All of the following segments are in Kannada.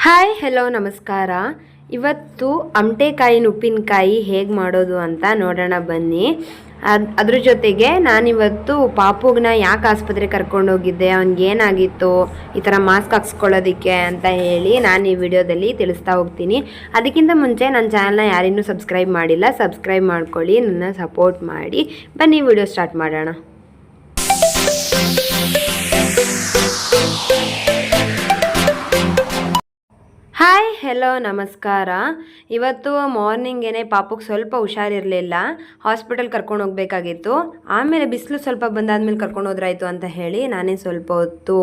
ಹಾಯ್ ಹೆಲೋ ನಮಸ್ಕಾರ. ಇವತ್ತು ಅಮಟೆಕಾಯಿನ ಉಪ್ಪಿನಕಾಯಿ ಹೇಗೆ ಮಾಡೋದು ಅಂತ ನೋಡೋಣ ಬನ್ನಿ. ಅದ್ರ ಜೊತೆಗೆ ನಾನಿವತ್ತು ಪಾಪುಗನ್ನ ಯಾಕೆ ಆಸ್ಪತ್ರೆಗೆ ಕರ್ಕೊಂಡೋಗಿದ್ದೆ, ಅವ್ನಿಗೇನಾಗಿತ್ತು, ಈ ಥರ ಮಾಸ್ಕ್ ಹಾಕ್ಸ್ಕೊಳ್ಳೋದಕ್ಕೆ ಅಂತ ಹೇಳಿ ನಾನು ಈ ವಿಡಿಯೋದಲ್ಲಿ ತಿಳಿಸ್ತಾ ಹೋಗ್ತೀನಿ. ಅದಕ್ಕಿಂತ ಮುಂಚೆ ನನ್ನ ಚಾನಲ್ನ ಯಾರಿನ್ನೂ ಸಬ್ಸ್ಕ್ರೈಬ್ ಮಾಡಿಲ್ಲ, ಸಬ್ಸ್ಕ್ರೈಬ್ ಮಾಡ್ಕೊಳ್ಳಿ, ನನ್ನ ಸಪೋರ್ಟ್ ಮಾಡಿ. ಬನ್ನಿ ವಿಡಿಯೋ ಸ್ಟಾರ್ಟ್ ಮಾಡೋಣ. ಹಾಯ್ ಹೆಲೋ ನಮಸ್ಕಾರ. ಇವತ್ತು ಮಾರ್ನಿಂಗೇನೆ ಪಾಪುಗೆ ಸ್ವಲ್ಪ ಹುಷಾರಿರಲಿಲ್ಲ, ಹಾಸ್ಪಿಟಲ್ ಕರ್ಕೊಂಡು ಹೋಗ್ಬೇಕಾಗಿತ್ತು. ಆಮೇಲೆ ಬಿಸಿಲು ಸ್ವಲ್ಪ ಬಂದಾದ್ಮೇಲೆ ಕರ್ಕೊಂಡು ಹೋದ್ರಾಯ್ತು ಅಂತ ಹೇಳಿ ನಾನೇ ಸ್ವಲ್ಪ ಹೊತ್ತು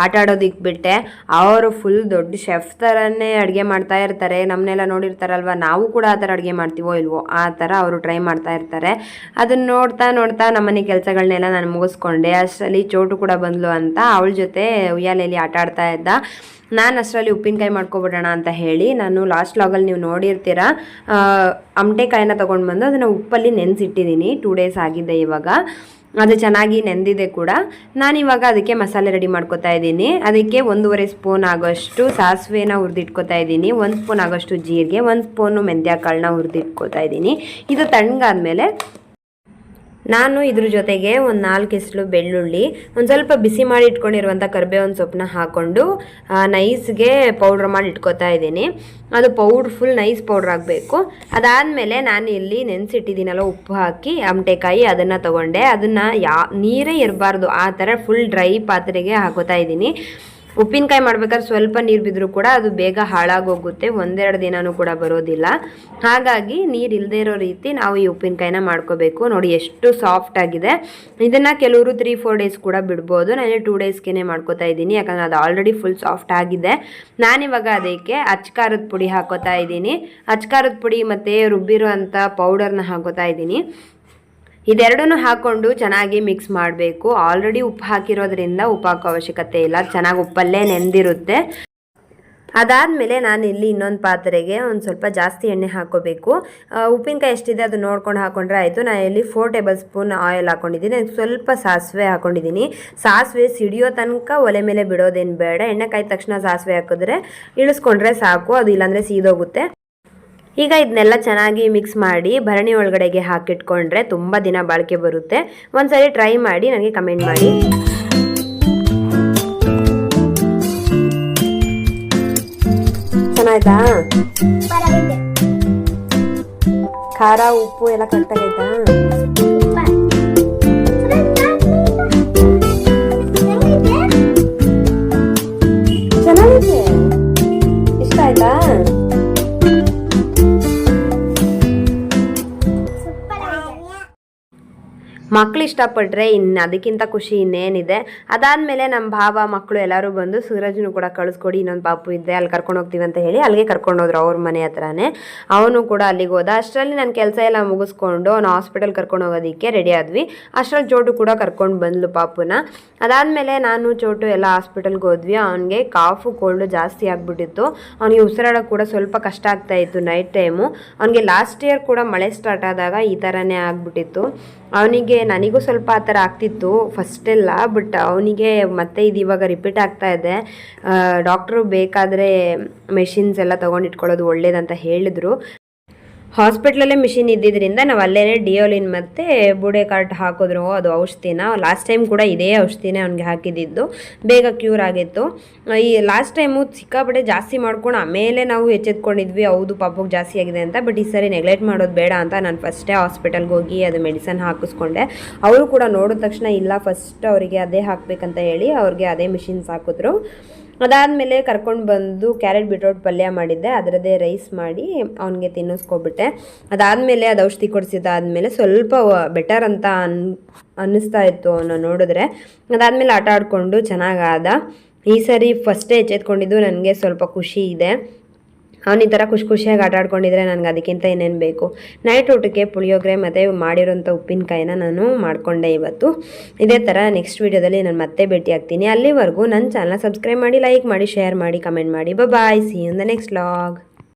ಆಟ ಆಡೋದಕ್ಕೆ ಬಿಟ್ಟೆ. ಅವರು ಫುಲ್ ದೊಡ್ಡ ಶೆಫ್ ಥರನೇ ಅಡುಗೆ ಮಾಡ್ತಾ ಇರ್ತಾರೆ. ನಮ್ಮನ್ನೆಲ್ಲ ನೋಡಿರ್ತಾರಲ್ವ, ನಾವು ಕೂಡ ಆ ಥರ ಅಡುಗೆ ಮಾಡ್ತೀವೋ ಇಲ್ವೋ ಆ ಥರ ಅವರು ಟ್ರೈ ಮಾಡ್ತಾ ಇರ್ತಾರೆ. ಅದನ್ನು ನೋಡ್ತಾ ನೋಡ್ತಾ ನಮ್ಮನೆ ಕೆಲಸಗಳನ್ನೆಲ್ಲ ನಾನು ಮುಗಿಸ್ಕೊಂಡೆ. ಅಷ್ಟರಲ್ಲಿ ಚೋಟು ಕೂಡ ಬಂದ್ಲು ಅಂತ ಅವಳ ಜೊತೆ ಉಯ್ಯಾಲೆಯಲ್ಲಿ ಆಟ ಆಡ್ತಾ ಇದ್ದ. ನಾನು ಅಷ್ಟರಲ್ಲಿ ಉಪ್ಪಿನಕಾಯಿ ಮಾಡ್ಕೊಬಿಡೋಣ ಅಂತ ಹೇಳಿ, ನಾನು ಲಾಸ್ಟ್ ಲಾಗಲ್ಲಿ ನೀವು ನೋಡಿರ್ತೀರ, ಅಮಟೆಕಾಯಿನ ತೊಗೊಂಡು ಬಂದು ಅದನ್ನು ಉಪ್ಪಲ್ಲಿ ನೆನೆಸಿಟ್ಟಿದ್ದೀನಿ. 2 days ಆಗಿದೆ ಇವಾಗ. ಅದು ಚೆನ್ನಾಗಿ ನೆಂದಿದೆ ಕೂಡ. ನಾನಿವಾಗ ಅದಕ್ಕೆ ಮಸಾಲೆ ರೆಡಿ ಮಾಡ್ಕೊತಾ ಇದ್ದೀನಿ. ಅದಕ್ಕೆ 1.5 ಸ್ಪೂನ್ ಆಗೋಷ್ಟು ಸಾಸಿವೆನ ಹುರಿದಿಟ್ಕೊತಾ ಇದ್ದೀನಿ, 1 ಸ್ಪೂನ್ ಆಗೋಷ್ಟು ಜೀರಿಗೆ, 1 ಸ್ಪೂನು ಮೆಂತ್ಯ ಕಾಳನ್ನ ಹುರಿದಿಟ್ಕೊತಾ ಇದ್ದೀನಿ. ಇದು ತಣ್ಣಗಾದ್ಮೇಲೆ ನಾನು ಇದ್ರ ಜೊತೆಗೆ ಒಂದು 4 ಎಸಳು ಬೆಳ್ಳುಳ್ಳಿ, ಒಂದು ಸ್ವಲ್ಪ ಬಿಸಿ ಮಾಡಿ ಇಟ್ಕೊಂಡಿರುವಂಥ ಕರಿಬೇವಿನ ಸೊಪ್ಪನ್ನ ಹಾಕ್ಕೊಂಡು ನೈಸ್ಗೆ ಪೌಡ್ರ್ ಮಾಡಿ ಇಟ್ಕೊತಾ ಇದ್ದೀನಿ. ಅದು ಫುಲ್ ನೈಸ್ ಪೌಡ್ರ್ ಆಗಬೇಕು. ಅದಾದಮೇಲೆ ನಾನು ಇಲ್ಲಿ ನೆನೆಸಿಟ್ಟಿದ್ದೀನಲ್ಲ ಉಪ್ಪು ಹಾಕಿ ಅಮಟೆಕಾಯಿ, ಅದನ್ನು ತೊಗೊಂಡೆ. ಅದನ್ನು ನೀರೇ ಇರಬಾರ್ದು, ಆ ಥರ ಫುಲ್ ಡ್ರೈ ಪಾತ್ರೆಗೆ ಹಾಕೋತಾ ಇದ್ದೀನಿ. ಉಪ್ಪಿನಕಾಯಿ ಮಾಡ್ಬೇಕಾದ್ರೆ ಸ್ವಲ್ಪ ನೀರು ಬಿದ್ದರೂ ಕೂಡ ಅದು ಬೇಗ ಹಾಳಾಗೋಗುತ್ತೆ, 1-2 ದಿನವೂ ಕೂಡ ಬರೋದಿಲ್ಲ. ಹಾಗಾಗಿ ನೀರು ಇಲ್ಲದೆ ಇರೋ ರೀತಿ ನಾವು ಈ ಉಪ್ಪಿನಕಾಯಿನ ಮಾಡ್ಕೋಬೇಕು. ನೋಡಿ ಎಷ್ಟು ಸಾಫ್ಟ್ ಆಗಿದೆ. ಇದನ್ನು ಕೆಲವರು 3-4 days ಕೂಡ ಬಿಡ್ಬೋದು. ನಾನು 2 daysಗೆ ಮಾಡ್ಕೋತಾ ಇದ್ದೀನಿ, ಯಾಕಂದರೆ ಅದು ಆಲ್ರೆಡಿ ಫುಲ್ ಸಾಫ್ಟ್ ಆಗಿದೆ. ನಾನಿವಾಗ ಅದಕ್ಕೆ ಅಚ್ಕಾರದ ಪುಡಿ ಹಾಕೋತಾ ಇದ್ದೀನಿ. ಅಚ್ಕಾರದ ಪುಡಿ ಮತ್ತು ರುಬ್ಬಿರೋ ಅಂಥ ಪೌಡರ್ನ ಹಾಕೋತಾ ಇದ್ದೀನಿ. ಇದೆರಡನ್ನೂ ಹಾಕ್ಕೊಂಡು ಚೆನ್ನಾಗಿ ಮಿಕ್ಸ್ ಮಾಡಬೇಕು. ಆಲ್ರೆಡಿ ಉಪ್ಪು ಹಾಕಿರೋದ್ರಿಂದ ಉಪ್ಪು ಹಾಕೋ ಅವಶ್ಯಕತೆ ಇಲ್ಲ, ಚೆನ್ನಾಗಿ ಉಪ್ಪಲ್ಲೇ ನೆಂದಿರುತ್ತೆ. ಅದಾದಮೇಲೆ ನಾನು ಇಲ್ಲಿ ಇನ್ನೊಂದು ಪಾತ್ರೆಗೆ ಒಂದು ಸ್ವಲ್ಪ ಜಾಸ್ತಿ ಎಣ್ಣೆ ಹಾಕ್ಕೋಬೇಕು. ಉಪ್ಪಿನಕಾಯಿ ಎಷ್ಟಿದೆ ಅದು ನೋಡ್ಕೊಂಡು ಹಾಕ್ಕೊಂಡ್ರೆ ಆಯಿತು. ನಾನು ಇಲ್ಲಿ 4 tablespoon ಆಯಿಲ್ ಹಾಕ್ಕೊಂಡಿದ್ದೀನಿ. ಸ್ವಲ್ಪ ಸಾಸಿವೆ ಹಾಕ್ಕೊಂಡಿದ್ದೀನಿ. ಸಾಸಿವೆ ಸಿಡಿಯೋ ತನಕ ಒಲೆ ಮೇಲೆ ಬಿಡೋದೇನು ಬೇಡ. ಎಣ್ಣೆ ಕಾಯ್ದ ತಕ್ಷಣ ಸಾಸಿವೆ ಹಾಕಿದ್ರೆ ಇಳಿಸ್ಕೊಂಡ್ರೆ ಸಾಕು, ಅದು ಇಲ್ಲಾಂದರೆ ಸೀದೋಗುತ್ತೆ. ಈಗ ಇದನ್ನೆಲ್ಲ ಚೆನ್ನಾಗಿ ಮಿಕ್ಸ್ ಮಾಡಿ ಭರಣಿ ಒಳಗಡೆಗೆ ಹಾಕಿಟ್ಕೊಂಡ್ರೆ ತುಂಬ ದಿನ ಬಾಳಿಕೆ ಬರುತ್ತೆ. ಒಂದ್ಸರಿ ಟ್ರೈ ಮಾಡಿ ನನಗೆ ಕಮೆಂಟ್ ಮಾಡಿ. ಚೆನ್ನಾಯ್ತಾ? ಖಾರ ಉಪ್ಪು ಎಲ್ಲ ಕರೆಕ್ಟಾಗೈತಾ? ಚೆನ್ನಾಗಿದೆ. ಇಷ್ಟ ಆಯ್ತಾ? ಮಕ್ಳು ಇಷ್ಟಪಟ್ಟರೆ ಇನ್ನು ಅದಕ್ಕಿಂತ ಖುಷಿ ಇನ್ನೇನಿದೆ. ಅದಾದಮೇಲೆ ನಮ್ಮ ಭಾವ ಮಕ್ಕಳು ಎಲ್ಲರೂ ಬಂದು ಸೂರಜ್ನು ಕೂಡ ಕಳಿಸ್ಕೊಡಿ, ಇನ್ನೊಂದು ಪಾಪು ಇದ್ದೆ ಅಲ್ಲಿ ಕರ್ಕೊಂಡು ಹೋಗ್ತೀವಿ ಅಂತ ಹೇಳಿ ಅಲ್ಲಿಗೆ ಕರ್ಕೊಂಡೋದ್ರು, ಅವ್ರ ಮನೆ ಹತ್ರನೇ. ಅವನು ಕೂಡ ಅಲ್ಲಿಗೆ ಹೋದ. ಅಷ್ಟರಲ್ಲಿ ನನ್ನ ಕೆಲಸ ಎಲ್ಲ ಮುಗಿಸ್ಕೊಂಡು ಅವ್ನು ಹಾಸ್ಪಿಟಲ್ ಕರ್ಕೊಂಡು ಹೋಗೋದಕ್ಕೆ ರೆಡಿ ಆದ್ವಿ. ಅಷ್ಟರಲ್ಲಿ ಚೋಟು ಕೂಡ ಕರ್ಕೊಂಡು ಬಂದ್ಲು ಪಾಪುನ. ಅದಾದಮೇಲೆ ನಾನು ಚೋಟು ಎಲ್ಲ ಹಾಸ್ಪಿಟಲ್ಗೆ ಹೋದ್ವಿ. ಅವನಿಗೆ ಕಾಫು ಕೋಲ್ಡು ಜಾಸ್ತಿ ಆಗಿಬಿಟ್ಟಿತ್ತು. ಅವನಿಗೆ ಉಸಿರಾಡೋಕೆ ಕೂಡ ಸ್ವಲ್ಪ ಕಷ್ಟ ಆಗ್ತಾಯಿತ್ತು ನೈಟ್ ಟೈಮು. ಅವನಿಗೆ ಲಾಸ್ಟ್ ಇಯರ್ ಕೂಡ ಮಳೆ ಸ್ಟಾರ್ಟ್ ಆದಾಗ ಈ ಥರನೇ ಆಗಿಬಿಟ್ಟಿತ್ತು ಅವನಿಗೆ. ನನಗೂ ಸ್ವಲ್ಪ ಆ ಥರ ಆಗ್ತಿತ್ತು ಫಸ್ಟೆಲ್ಲ, ಬಟ್ ಅವನಿಗೆ ಮತ್ತೆ ಇದು ಇವಾಗ ರಿಪೀಟ್ ಆಗ್ತಾ ಇದೆ. ಡಾಕ್ಟ್ರು ಬೇಕಾದರೆ ಮೆಷಿನ್ಸ್ ಎಲ್ಲ ತೊಗೊಂಡಿಟ್ಕೊಳ್ಳೋದು ಒಳ್ಳೇದಂತ ಹೇಳಿದ್ರು. ಹಾಸ್ಪಿಟ್ಲಲ್ಲೇ ಮಿಷಿನ್ ಇದ್ದಿದ್ದರಿಂದ ನಾವು ಅಲ್ಲೇ ಡಿಯೋಲಿನ್ ಮತ್ತು ಬೂಡೆ ಕಾರ್ಟ್ ಹಾಕಿದ್ರು, ಅದು ಔಷಧಿನ. ಲಾಸ್ಟ್ ಟೈಮ್ ಕೂಡ ಇದೇ ಔಷಧಿನೇ ಅವ್ನಿಗೆ ಹಾಕಿದ್ದು, ಬೇಗ ಕ್ಯೂರ್ ಆಗಿತ್ತು. ಈ ಲಾಸ್ಟ್ ಟೈಮು ಸಿಕ್ಕಾಪಟ್ಟೆ ಜಾಸ್ತಿ ಮಾಡ್ಕೊಂಡು ಆಮೇಲೆ ನಾವು ಎಚ್ಚೆತ್ಕೊಂಡಿದ್ವಿ, ಹೌದು ಪಾಪಗೆ ಜಾಸ್ತಿ ಆಗಿದೆ ಅಂತ. ಬಟ್ ಈ ಸರಿ ನೆಗ್ಲೆಕ್ಟ್ ಮಾಡೋದು ಬೇಡ ಅಂತ ನಾನು ಫಸ್ಟೇ ಹಾಸ್ಪಿಟಲ್ಗೆ ಹೋಗಿ ಅದು ಮೆಡಿಸನ್ ಹಾಕಿಸ್ಕೊಂಡೆ. ಅವರು ಕೂಡ ನೋಡಿದ ತಕ್ಷಣ ಇಲ್ಲ, ಫಸ್ಟ್ ಅವರಿಗೆ ಅದೇ ಹಾಕಬೇಕಂತ ಹೇಳಿ ಅವ್ರಿಗೆ ಅದೇ ಮಿಷಿನ್ಸ್ ಹಾಕಿದ್ರು. ಅದಾದಮೇಲೆ ಕರ್ಕೊಂಡು ಬಂದು ಕ್ಯಾರೆಟ್ ಬೀಟ್ರೋಟ್ ಪಲ್ಯ ಮಾಡಿದ್ದೆ, ಅದರದ್ದೇ ರೈಸ್ ಮಾಡಿ ಅವನಿಗೆ ತಿನ್ನಿಸ್ಕೊಬಿಟ್ಟೆ. ಅದಾದಮೇಲೆ ಅದು ಔಷಧಿ ಕೊಡಿಸಿದ್ದಾದಮೇಲೆ ಸ್ವಲ್ಪ ಬೆಟರ್ ಅಂತ ಅನ್ನಿಸ್ತಾ ಇತ್ತು ಅವನು ನೋಡಿದ್ರೆ. ಅದಾದಮೇಲೆ ಆಟ ಆಡಿಕೊಂಡು ಚೆನ್ನಾಗಾದ. ಈ ಸರಿ ಫಸ್ಟೇ ಎಚ್ಚೆತ್ಕೊಂಡಿದ್ದು ನನಗೆ ಸ್ವಲ್ಪ ಖುಷಿ ಇದೆ. ಅವನು ಈ ಥರ ಖುಷಿಯಾಗಿ ಆಟ ಆಡ್ಕೊಂಡಿದ್ರೆ ನನಗೆ ಅದಕ್ಕಿಂತ ಏನೇನು ಬೇಕು. ನೈಟ್ ಊಟಕ್ಕೆ ಪುಳಿಯೋಗರೆ ಮತ್ತು ಮಾಡಿರೋಂಥ ಉಪ್ಪಿನಕಾಯಿನ ನಾನು ಮಾಡಿಕೊಂಡೆ ಇವತ್ತು. ಇದೇ ಥರ ನೆಕ್ಸ್ಟ್ ವೀಡಿಯೋದಲ್ಲಿ ನಾನು ಮತ್ತೆ ಭೇಟಿ ಆಗ್ತೀನಿ. ಅಲ್ಲಿವರೆಗೂ ನನ್ನ ಚಾನಲ್ನ ಸಬ್ಸ್ಕ್ರೈಬ್ ಮಾಡಿ, ಲೈಕ್ ಮಾಡಿ, ಶೇರ್ ಮಾಡಿ, ಕಮೆಂಟ್ ಮಾಡಿ. Bye, see you in the next vlog.